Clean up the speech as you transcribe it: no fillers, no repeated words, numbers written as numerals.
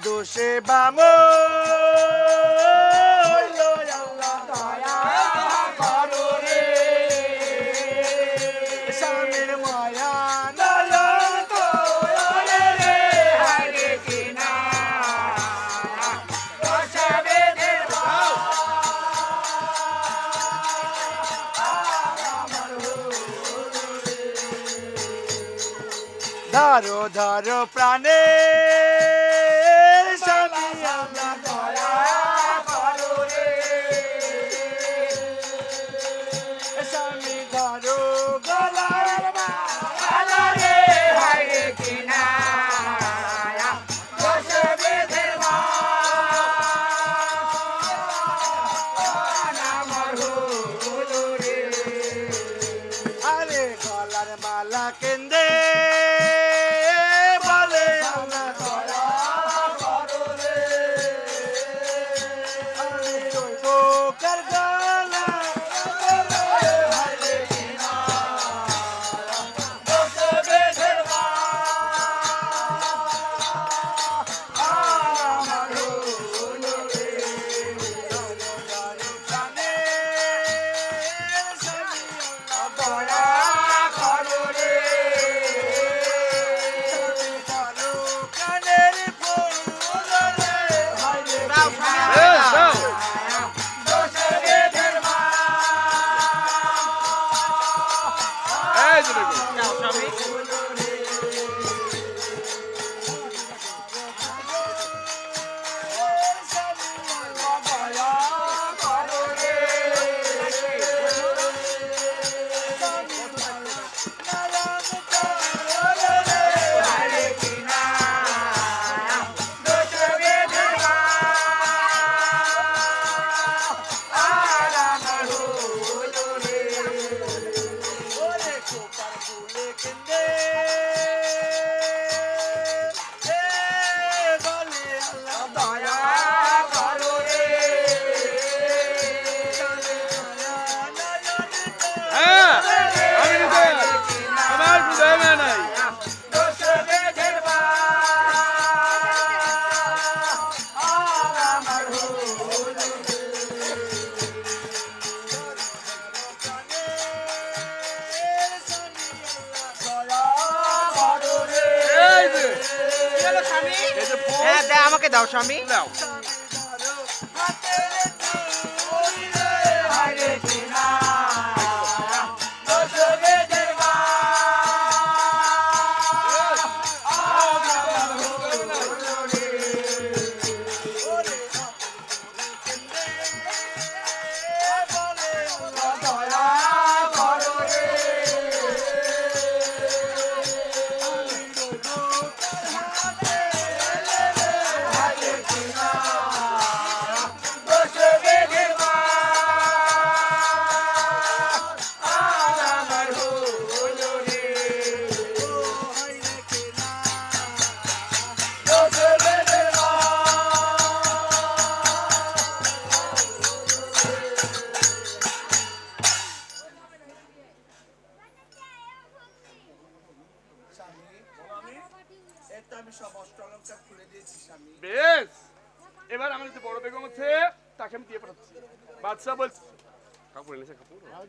দোষে বামো স্বামীর মায়া ধারো ধারো প্রাণে স্বামী আমার দয়া করো রে স্বামী ধরো গলার মালা রে হায় রে কিনা দোষে বেঁধে আমার হলো রে আরে গলার মালা কেন্দে আমাকে দাও স্বামী দাও বেশ এবার আমার যে বড় বেগম আছে তাকে আমি দিয়ে পাঠাচ্ছি বাদশা বলছি কাপড় এনেছে কাপড়